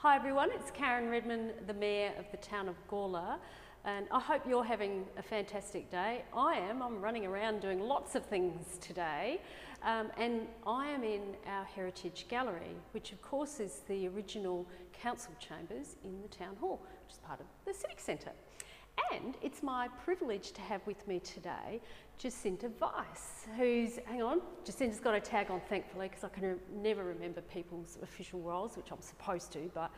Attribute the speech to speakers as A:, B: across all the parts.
A: Hi everyone, it's Karen Redman, the Mayor of the town of Gala, and I hope you're having a fantastic day. I'm running around doing lots of things today, and I am in our Heritage Gallery, which of course is the original council chambers in the town hall, which is part of the Civic Centre. And it's my privilege to have with me today Jacinta Weiss, Jacinta's got a tag on thankfully because I can never remember people's official roles, which I'm supposed to, but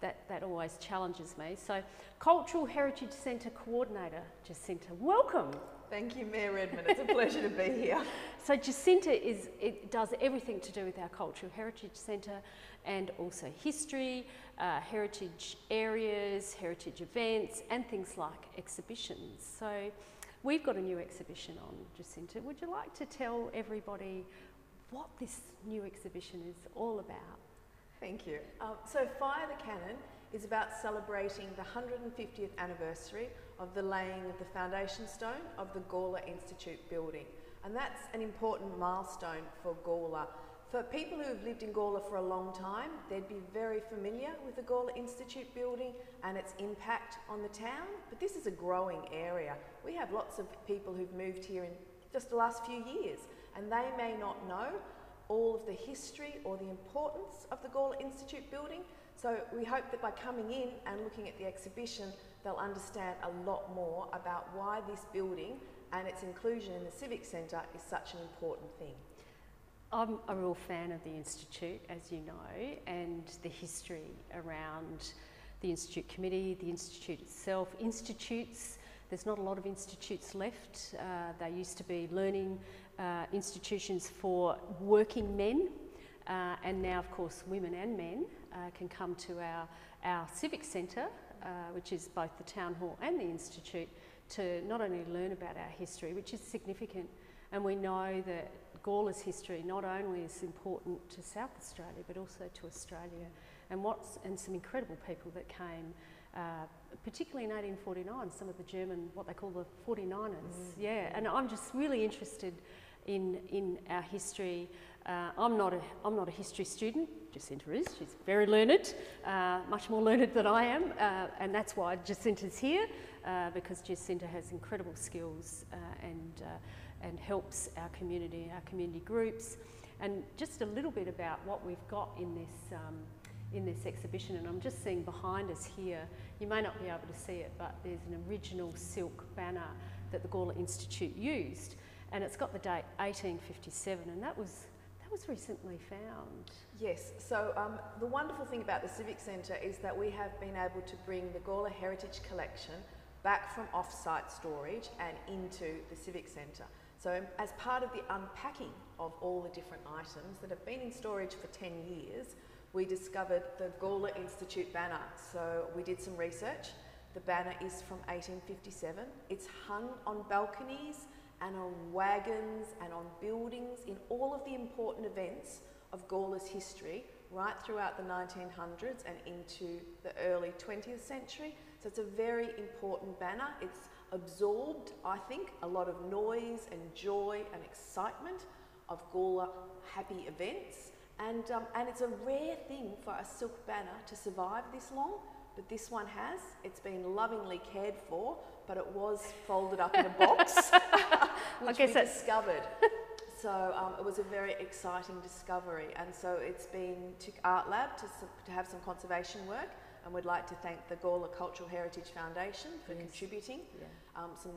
A: that always challenges me. So, Cultural Heritage Centre Coordinator, Jacinta, welcome.
B: Thank you, Mayor Redman. It's a pleasure to be here.
A: So Jacinta does everything to do with our Cultural Heritage Centre and also history, heritage areas, heritage events and things like exhibitions. So we've got a new exhibition on, Jacinta. Would you like to tell everybody what this new exhibition is all about?
B: Thank you. So Fire the Cannon is about celebrating the 150th anniversary of the laying of the foundation stone of the Gala Institute building. And that's an important milestone for Gala. For people who have lived in Gala for a long time, they'd be very familiar with the Gala Institute building and its impact on the town, but this is a growing area. We have lots of people who've moved here in just the last few years, and they may not know all of the history or the importance of the Gala Institute building. So we hope that by coming in and looking at the exhibition, they'll understand a lot more about why this building and its inclusion in the Civic Centre is such an important thing.
A: I'm a real fan of the Institute, as you know, and the history around the Institute Committee, the Institute itself. Institutes, there's not a lot of institutes left. They used to be learning institutions for working men, and now of course women and men can come to our Civic Centre, which is both the Town Hall and the Institute, to not only learn about our history, which is significant, and we know that Gala's history not only is important to South Australia but also to Australia, and some incredible people that came, particularly in 1849, some of the German, what they call the 49ers, yeah, and I'm just really interested in our history. I'm not a history student. Jacinta is. She's very learned, much more learned than I am, and that's why Jacinta's here, because Jacinta has incredible skills and helps our community groups. And just a little bit about what we've got in this exhibition, and I'm just seeing behind us here, you may not be able to see it, but there's an original silk banner that the Gala Institute used, and it's got the date 1857, and that was recently found.
B: Yes, so the wonderful thing about the Civic Centre is that we have been able to bring the Gala Heritage Collection back from off-site storage and into the Civic Centre. So as part of the unpacking of all the different items that have been in storage for 10 years, we discovered the Gala Institute banner. So we did some research. The banner is from 1857. It's hung on balconies and on wagons and on buildings in all of the important events of Gala's history right throughout the 1900s and into the early 20th century. So it's a very important banner. It's absorbed, I think, a lot of noise and joy and excitement of Gala happy events. And it's a rare thing for a silk banner to survive this long, but this one has. It's been lovingly cared for, but it was folded up in a box, which we discovered. So it was a very exciting discovery, and so it's been to Art Lab to have some conservation work, and we'd like to thank the Gala Cultural Heritage Foundation for contributing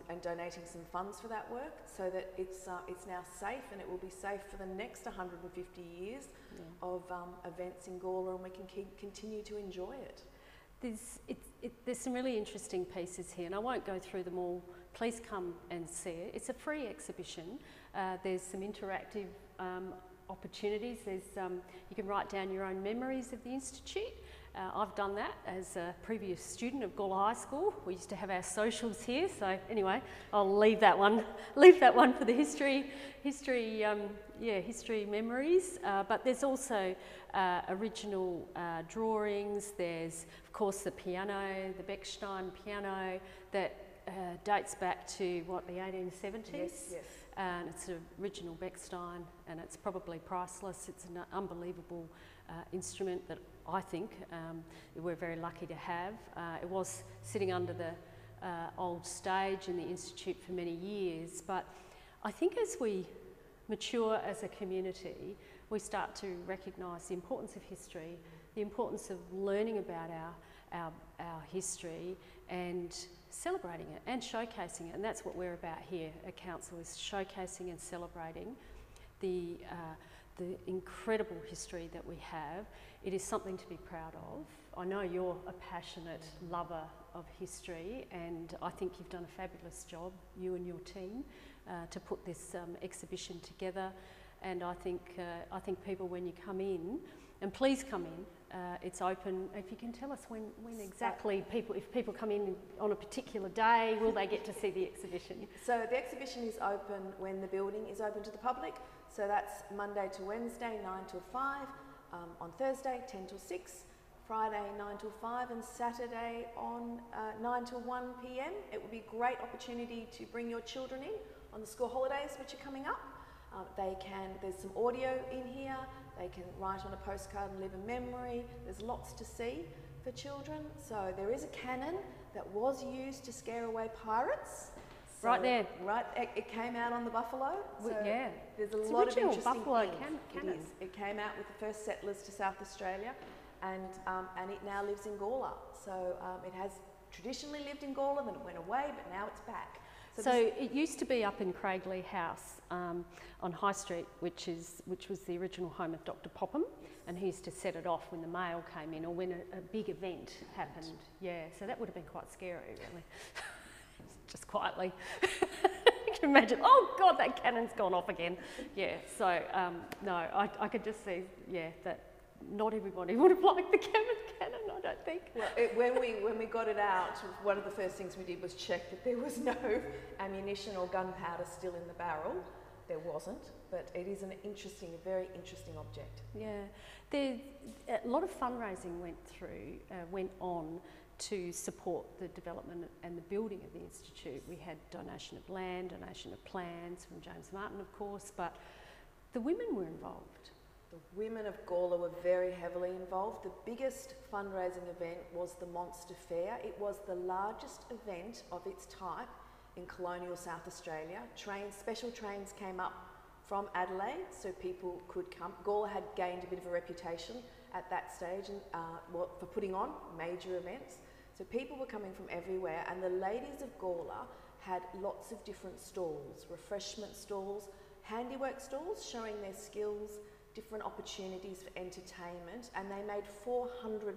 B: and donating some funds for that work, so that it's now safe, and it will be safe for the next 150 years of events in Gala, and we can continue to enjoy it. There's some really interesting pieces here, and I won't go through them all. Please come and see it. It's a free exhibition. There's some interactive opportunities. You can write down your own memories of the Institute. I've done that as a previous student of Gala High School. We used to have our socials here, so anyway, I'll leave that one for the history memories. But there's also original drawings. There's, of course, the piano, the Beekstein Piano, that dates back to, what, the 1870s? Yes, yes.
A: and it's an original Beekstein, and it's probably priceless. It's an unbelievable instrument that I think we're very lucky to have. It was sitting under the old stage in the Institute for many years, but I think as we mature as a community, we start to recognise the importance of history, the importance of learning about our history and celebrating it and showcasing it. And that's what we're about here at Council, is showcasing and celebrating the incredible history that we have. It is something to be proud of. I know you're a passionate lover of history, and I think you've done a fabulous job, you and your team, to put this exhibition together. And I think people, when you come in, and please come in, it's open. If you can tell us when exactly if people come in on a particular day, will they get to see the exhibition?
B: So the exhibition is open when the building is open to the public. So that's Monday to Wednesday, 9 till 5, on Thursday, 10 till 6, Friday, 9 till 5, and Saturday on 9 till 1 p.m. It would be a great opportunity to bring your children in on the school holidays which are coming up. There's some audio in here, they can write on a postcard and live a memory. There's lots to see for children. So there is a cannon that was used to scare away pirates. So
A: right there.
B: Right, it came out on the Buffalo. So
A: yeah.
B: There's a
A: it's
B: lot of
A: original
B: interesting
A: Buffalo
B: things.
A: cannon.
B: It came out with the first settlers to South Australia, and it now lives in Gala. So it has traditionally lived in Gala, then it went away, but now it's back.
A: So it used to be up in Craigley House on High Street, which was the original home of Dr. Popham, and he used to set it off when the mail came in or when a big event happened. Yeah, so that would have been quite scary, really. Just quietly. You can imagine, oh God, that cannon's gone off again. Yeah, so no, I could just see, that not everybody would have liked the cannon, I don't think.
B: Well, when we got it out, one of the first things we did was check that there was no ammunition or gunpowder still in the barrel. There wasn't, but it is a very interesting object.
A: Yeah, a lot of fundraising went on to support the development and the building of the Institute. We had donation of land, donation of plans from James Martin, of course, but the women were involved.
B: The women of Gala were very heavily involved. The biggest fundraising event was the Monster Fair. It was the largest event of its type in colonial South Australia. Special trains came up from Adelaide so people could come. Gala had gained a bit of a reputation at that stage for putting on major events. So people were coming from everywhere, and the ladies of Gala had lots of different stalls, refreshment stalls, handiwork stalls showing their skills, different opportunities for entertainment, and they made £400,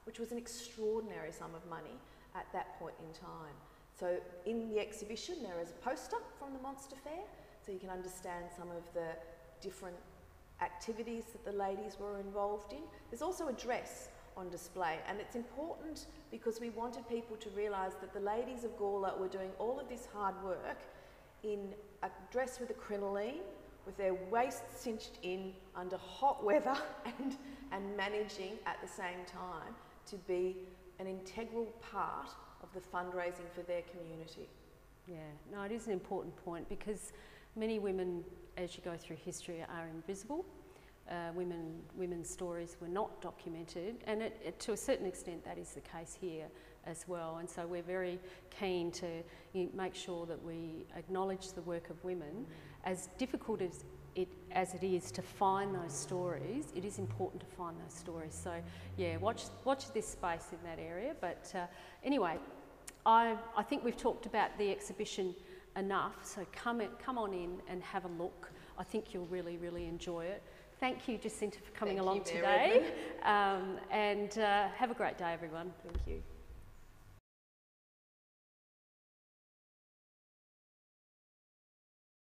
B: which was an extraordinary sum of money at that point in time. So in the exhibition there is a poster from the Monster Fair, so you can understand some of the different activities that the ladies were involved in. There's also a dress on display, and it's important because we wanted people to realise that the ladies of Gala were doing all of this hard work in a dress with a crinoline, with their waists cinched in under hot weather and managing at the same time to be an integral part of the fundraising for their community.
A: Yeah, no, it is an important point because many women, as you go through history, are invisible. Women's stories were not documented, and to a certain extent that is the case here as well. And so we're very keen to make sure that we acknowledge the work of women. As difficult as it is to find those stories, it is important to find those stories. So yeah, watch this space in that area. But anyway, I think we've talked about the exhibition enough. So come on in and have a look. I think you'll really, really enjoy it. Thank you, Jacinta, for coming along today. And have a great day, everyone.
B: Thank you.